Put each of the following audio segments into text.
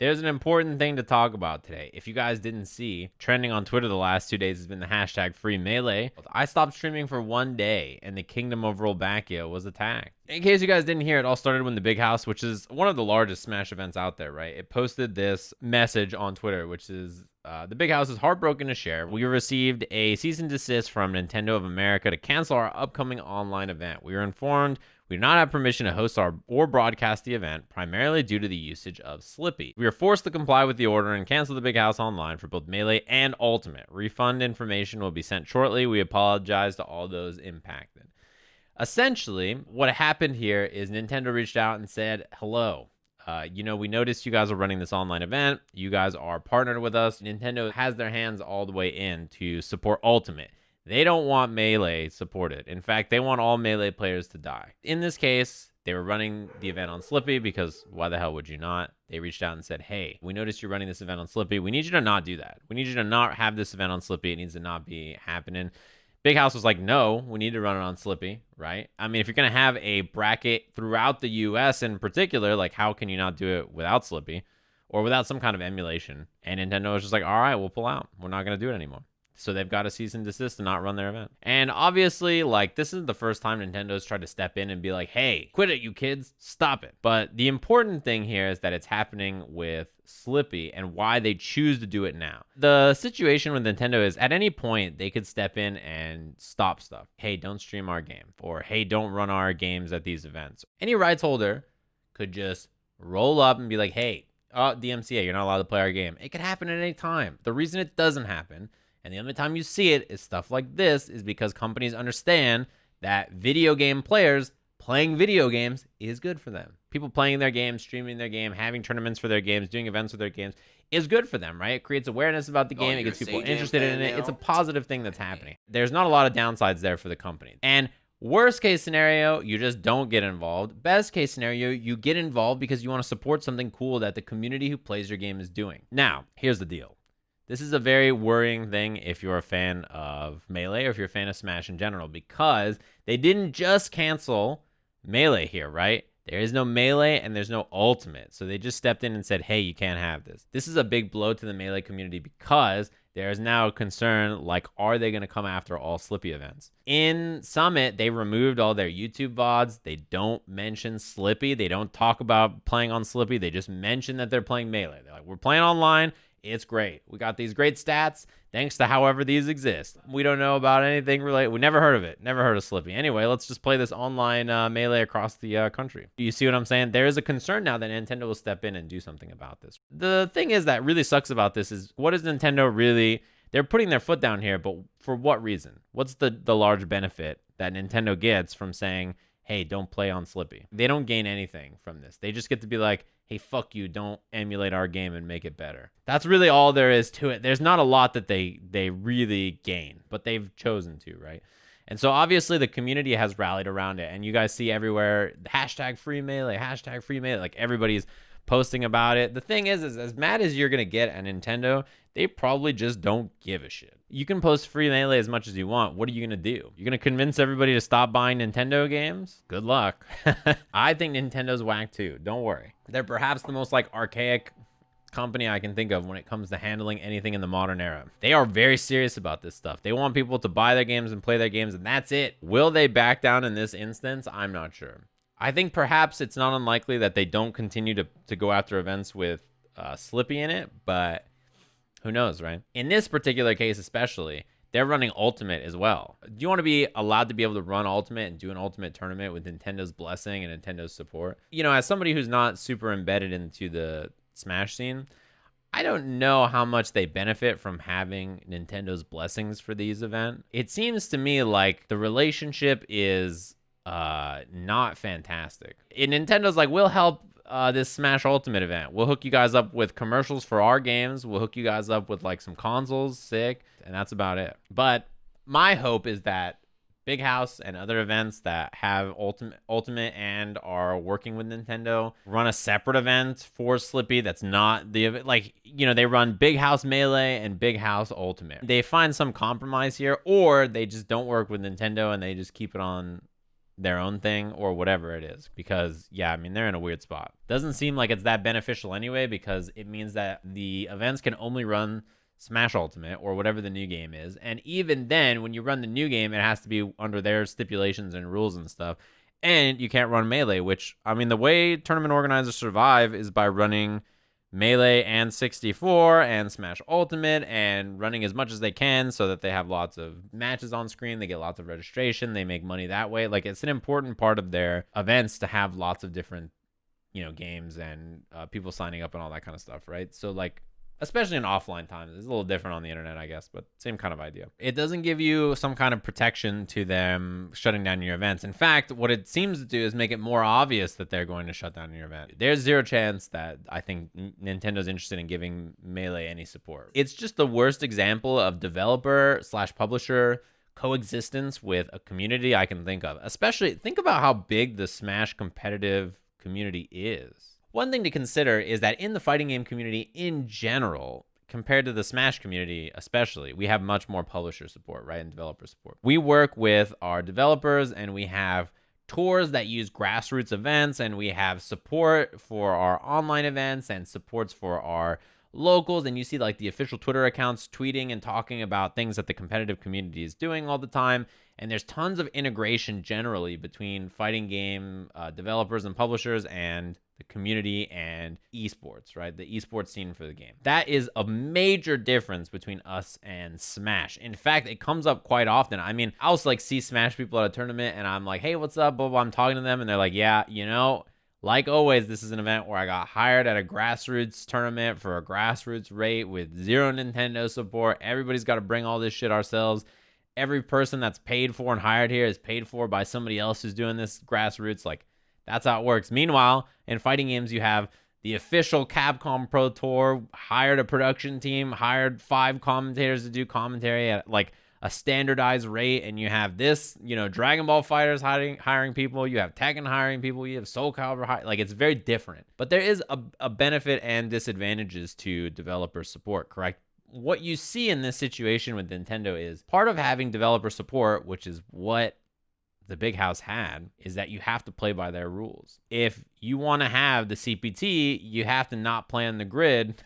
There's an important thing to talk about today. If you guys didn't see, trending on Twitter the last 2 days has been the hashtag free melee. I stopped streaming for 1 day and the kingdom of Rolbachia was attacked. In case you guys didn't hear, it all started when the Big House, which is one of the largest Smash events out there, right? It posted this message on Twitter, which is, the Big House is heartbroken to share. We received a cease and desist from Nintendo of America to cancel our upcoming online event. We were informed we do not have permission to host or broadcast the event, primarily due to the usage of Slippy. We are forced to comply with the order and cancel the Big House Online for both Melee and Ultimate. Refund information will be sent shortly. We apologize to all those impacted. Essentially, what happened here is Nintendo reached out and said, hello. We noticed you guys are running this online event. You guys are partnered with us. Nintendo has their hands all the way in to support Ultimate. They don't want Melee supported. In fact, they want all Melee players to die. In this case, they were running the event on Slippy because why the hell would you not? They reached out and said, hey, we noticed you're running this event on Slippy. We need you to not do that. We need you to not have this event on Slippy. It needs to not be happening. Big House was like, no, we need to run it on Slippy, right? I mean, if you're going to have a bracket throughout the US in particular, like how can you not do it without Slippy or without some kind of emulation? And Nintendo was just like, all right, we'll pull out. We're not going to do it anymore. So they've got a cease and desist to not run their event. And obviously, like, this is the first time Nintendo's tried to step in and be like, hey, quit it, you kids, stop it. But the important thing here is that it's happening with Slippy and why they choose to do it now. The situation with Nintendo is at any point they could step in and stop stuff. Hey, don't stream our game. Or hey, don't run our games at these events. Any rights holder could just roll up and be like, hey, DMCA, you're not allowed to play our game. It could happen at any time. The reason it doesn't happen, and the only time you see it is stuff like this, is because companies understand that video game players playing video games is good for them. People playing their games, streaming their game, having tournaments for their games, doing events with their games is good for them, right? It creates awareness about the game. It gets people interested in it. It's a positive thing that's happening. There's not a lot of downsides there for the company. And worst case scenario, you just don't get involved. Best case scenario, you get involved because you want to support something cool that the community who plays your game is doing. Now, here's the deal. This is a very worrying thing if you're a fan of Melee or if you're a fan of Smash in general, because they didn't just cancel Melee here, right? There is no Melee and there's no Ultimate. So they just stepped in and said, hey, you can't have this. This is a big blow to the Melee community because there is now a concern, like, are they going to come after all Slippy events? In Summit, they removed all their YouTube VODs. They don't mention Slippy. They don't talk about playing on Slippy. They just mention that they're playing Melee. They're like, we're playing online. It's great. We got these great stats thanks to however these exist. We don't know about anything related. We never heard of it. Never heard of Slippy. Anyway, let's just play this online Melee across the country. You see what I'm saying? There is a concern now that Nintendo will step in and do something about this. The thing is that really sucks about this is what is Nintendo really... They're putting their foot down here, but for what reason? What's the large benefit that Nintendo gets from saying, hey, don't play on Slippy? They don't gain anything from this. They just get to be like, hey, fuck you, don't emulate our game and make it better. That's really all there is to it. There's not a lot that they really gain, but they've chosen to, right? And so obviously the community has rallied around it, and you guys see everywhere, hashtag free Melee, like everybody's posting about it. The thing is as mad as you're going to get at Nintendo, they probably just don't give a shit. You can post free Melee as much as you want. What are you going to do? You're going to convince everybody to stop buying Nintendo games? Good luck. I think Nintendo's whack too. Don't worry. They're perhaps the most like archaic company I can think of when it comes to handling anything in the modern era. They are very serious about this stuff. They want people to buy their games and play their games, and that's it. Will they back down in this instance? I'm not sure. I think perhaps it's not unlikely that they don't continue to go after events with Slippy in it, but who knows, right? In this particular case especially, they're running Ultimate as well. Do you want to be allowed to be able to run Ultimate and do an Ultimate tournament with Nintendo's blessing and Nintendo's support? You know, as somebody who's not super embedded into the Smash scene, I don't know how much they benefit from having Nintendo's blessings for these events. It seems to me like the relationship is not fantastic. And Nintendo's like, we'll help this Smash Ultimate event. We'll hook you guys up with commercials for our games. We'll hook you guys up with like some consoles, sick, and that's about it. But my hope is that Big House and other events that have Ultimate and are working with Nintendo run a separate event for Slippy that's not the event. Like, you know, they run Big House Melee and Big House Ultimate. They find some compromise here, or they just don't work with Nintendo and they just keep it on their own thing or whatever it is, because yeah, I mean, they're in a weird spot. Doesn't seem like it's that beneficial anyway, because it means that the events can only run Smash Ultimate or whatever the new game is, and even then when you run the new game, it has to be under their stipulations and rules and stuff, and you can't run Melee, which, I mean, the way tournament organizers survive is by running Melee and 64 and Smash Ultimate and running as much as they can so that they have lots of matches on screen. They get lots of registration. They make money that way. Like, it's an important part of their events to have lots of different, games and people signing up and all that kind of stuff, right? So, like, especially in offline times, it's a little different on the internet, I guess, but same kind of idea. It doesn't give you some kind of protection to them shutting down your events. In fact, what it seems to do is make it more obvious that they're going to shut down your event. There's zero chance that I think Nintendo's interested in giving Melee any support. It's just the worst example of developer/publisher coexistence with a community I can think of. Especially, think about how big the Smash competitive community is. One thing to consider is that in the fighting game community in general, compared to the Smash community especially, we have much more publisher support, right, and developer support. We work with our developers, and we have tours that use grassroots events, and we have support for our online events and supports for our locals, and you see like the official Twitter accounts tweeting and talking about things that the competitive community is doing all the time. And there's tons of integration generally between fighting game developers and publishers and the community and esports, right? The esports scene for the game. That is a major difference between us and Smash. In fact, it comes up quite often. I mean, I'll like see Smash people at a tournament and I'm like, hey, what's up? Blah, blah. I'm talking to them and they're like, yeah, like always, this is an event where I got hired at a grassroots tournament for a grassroots rate with zero Nintendo support. Everybody's got to bring all this shit ourselves. Every person that's paid for and hired here is paid for by somebody else who's doing this grassroots. Like, that's how it works. Meanwhile, in fighting games, you have the official Capcom Pro Tour, hired a production team, hired 5 commentators to do commentary at like a standardized rate, and you have this, Dragon Ball Fighters hiring people, you have Tekken hiring people, you have Soul Calibur like, it's very different. But there is a benefit and disadvantages to developer support, correct? What you see in this situation with Nintendo is part of having developer support, which is what the big house had, is that you have to play by their rules. If you want to have the CPT, you have to not play on the grid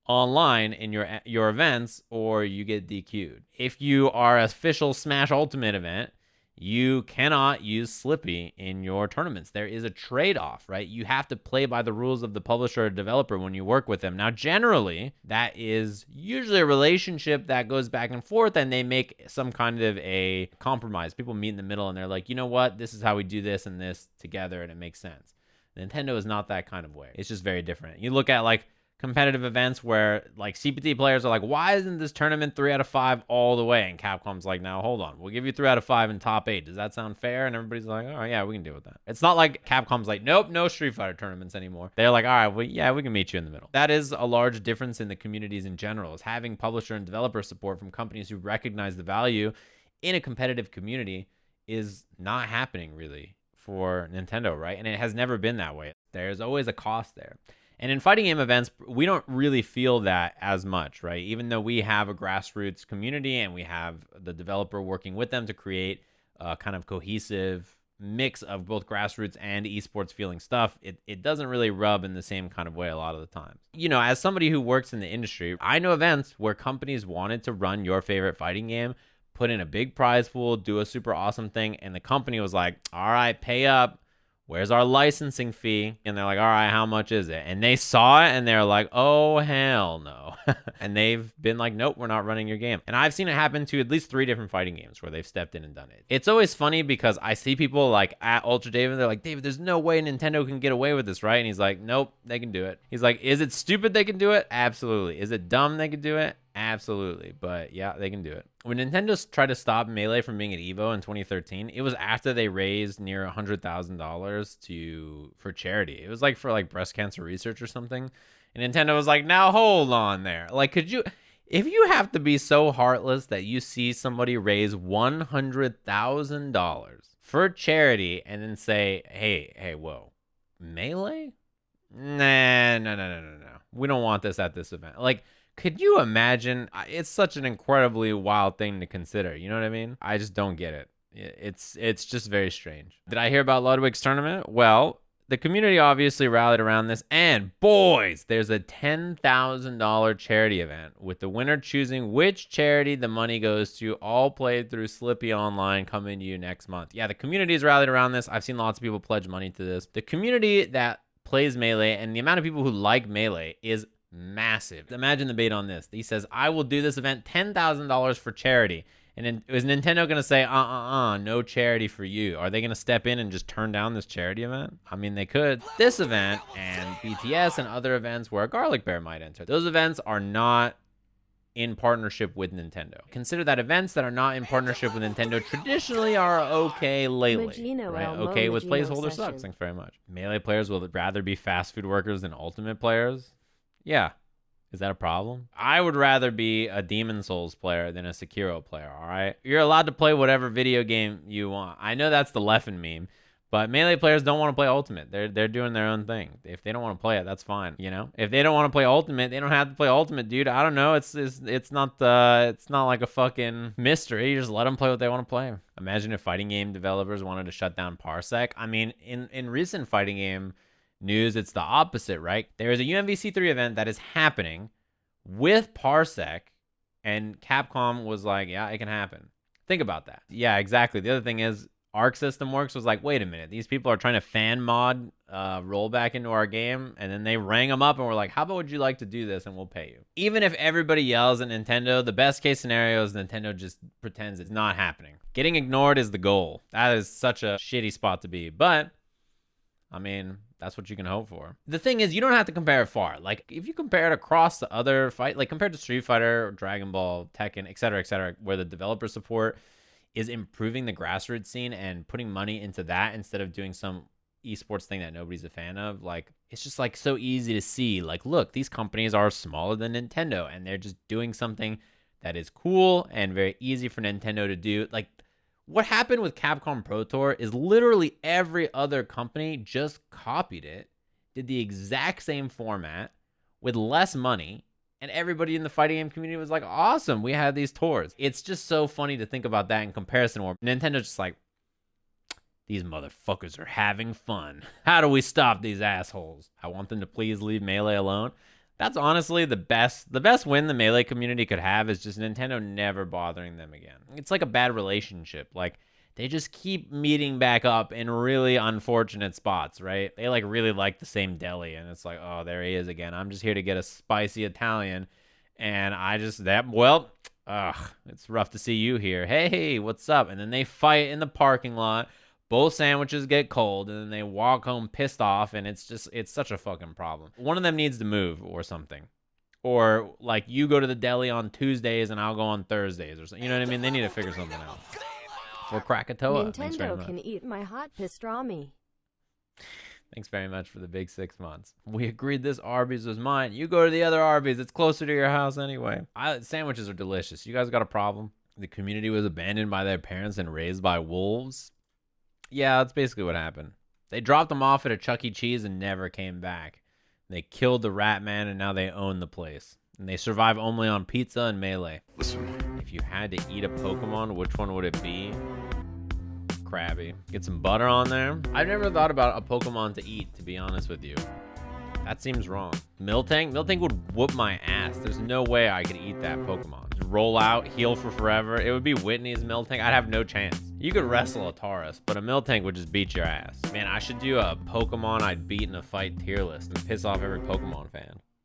online in your events, or you get DQ'd. If you are an official Smash Ultimate event, you cannot use Slippy in your tournaments. There is a trade-off, right? You have to play by the rules of the publisher or developer when you work with them. Now, generally, that is usually a relationship that goes back and forth, and they make some kind of a compromise. People meet in the middle, and they're like, you know what? This is how we do this and this together, and it makes sense. Nintendo is not that kind of way. It's just very different. You look at, like, competitive events where like CPT players are like, why isn't this tournament 3 out of 5 all the way? And Capcom's like, now hold on, we'll give you 3 out of 5 in top 8. Does that sound fair? And everybody's like, oh yeah, we can deal with that. It's not like Capcom's like, nope, no Street Fighter tournaments anymore. They're like, all right, well, yeah, we can meet you in the middle. That is a large difference in the communities in general, is having publisher and developer support from companies who recognize the value in a competitive community is not happening really for Nintendo, right? And it has never been that way. There's always a cost there. And in fighting game events, we don't really feel that as much, right? Even though we have a grassroots community and we have the developer working with them to create a kind of cohesive mix of both grassroots and esports feeling stuff, it doesn't really rub in the same kind of way a lot of the times. As somebody who works in the industry, I know events where companies wanted to run your favorite fighting game, put in a big prize pool, do a super awesome thing, and the company was like, all right, pay up. Where's our licensing fee? And they're like, all right, how much is it? And they saw it and they're like, oh, hell no. And they've been like, nope, we're not running your game. And I've seen it happen to at least 3 different fighting games where they've stepped in and done it. It's always funny because I see people like at Ultra David, they're like, David, there's no way Nintendo can get away with this, right? And he's like, nope, they can do it. He's like, is it stupid they can do it? Absolutely. Is it dumb they can do it? Absolutely. But yeah, they can do it. When Nintendo tried to stop Melee from being at EVO in 2013, it was after they raised near $100,000 for charity. It was like for like breast cancer research or something. And Nintendo was like, now hold on there. Like, if you have to be so heartless that you see somebody raise $100,000 for charity and then say, hey, whoa, Melee? Nah, no. We don't want this at this event. Like, could you imagine? It's such an incredibly wild thing to consider. You know what I mean? I just don't get it. It's just very strange. Did I hear about Ludwig's tournament? Well, the community obviously rallied around this, and boys, there's a $10,000 charity event with the winner choosing which charity the money goes to, all played through Slippy Online, coming to you next month. Yeah, the community's rallied around this. I've seen lots of people pledge money to this. The community that plays Melee and the amount of people who like Melee is massive. Imagine the bait on this. He says, I will do this event $10,000 for charity. And then is Nintendo going to say, no charity for you? Are they going to step in and just turn down this charity event? I mean, they could. This event and BTS and other events where a Garlic Bear might enter, those events are not in partnership with Nintendo. Consider that events that are not in partnership with Nintendo traditionally are okay lately, right? Okay with placeholder sucks. Thanks very much. Melee players will rather be fast food workers than Ultimate players. Yeah. Is that a problem? I would rather be a Demon Souls player than a Sekiro player, all right? You're allowed to play whatever video game you want. I know that's the Leffen meme, but Melee players don't want to play Ultimate. They're doing their own thing. If they don't want to play it, that's fine, you know? If they don't want to play Ultimate, they don't have to play Ultimate, dude. I don't know. It's not like a fucking mystery. You just let them play what they want to play. Imagine if fighting game developers wanted to shut down Parsec. I mean, in recent fighting game news, it's the opposite, right? There is a UMVC3 event that is happening with Parsec, and Capcom was like, yeah, it can happen. Think about that. Yeah, exactly. The other thing is, Arc System Works was like, wait a minute, these people are trying to fan mod rollback into our game, and then they rang them up and were like, how about would you like to do this and we'll pay you? Even if everybody yells at Nintendo, the best case scenario is Nintendo just pretends it's not happening. Getting ignored is the goal. That is such a shitty spot to be, but I mean, that's what you can hope for. The thing is, you don't have to compare it far. Like, if you compare it across the other fight, like compared to Street Fighter, Dragon Ball, Tekken, et cetera, where the developer support is improving the grassroots scene and putting money into that instead of doing some esports thing that nobody's a fan of, like, it's just like so easy to see, like, look, these companies are smaller than Nintendo and they're just doing something that is cool and very easy for Nintendo to do. Like, what happened with Capcom Pro Tour is literally every other company just copied it, did the exact same format with less money, and everybody in the fighting game community was like, awesome, we had these tours. It's just so funny to think about that in comparison where Nintendo's just like, these motherfuckers are having fun. How do we stop these assholes? I want them to please leave Melee alone. That's honestly the best win the Melee community could have is just Nintendo never bothering them again. It's like a bad relationship. Like, they just keep meeting back up in really unfortunate spots, right? They like really like the same deli, and it's like, oh, there he is again. I'm just here to get a spicy Italian, and it's rough to see you here. Hey, what's up? And then they fight in the parking lot. Both sandwiches get cold, and then they walk home pissed off, and it's such a fucking problem. One of them needs to move or something. Or, like, you go to the deli on Tuesdays, and I'll go on Thursdays or something. You know what I mean? They need to figure something out. For Krakatoa. Nintendo can eat my hot pastrami. Thanks very much for the big 6 months. We agreed this Arby's was mine. You go to the other Arby's. It's closer to your house anyway. Sandwiches are delicious. You guys got a problem? The community was abandoned by their parents and raised by wolves? Yeah, that's basically what happened. They dropped them off at a Chuck E. Cheese and never came back. They killed the rat man and now they own the place. And they survive only on pizza and Melee. Listen. If you had to eat a Pokemon, which one would it be? Krabby. Get some butter on there. I've never thought about a Pokemon to eat, to be honest with you. That seems wrong. Miltank? Miltank would whoop my ass. There's no way I could eat that Pokemon. Just roll out, heal for forever. It would be Whitney's Miltank. I'd have no chance. You could wrestle a Tauros, but a Miltank would just beat your ass. Man, I should do a Pokemon I'd beat in a fight tier list and piss off every Pokemon fan.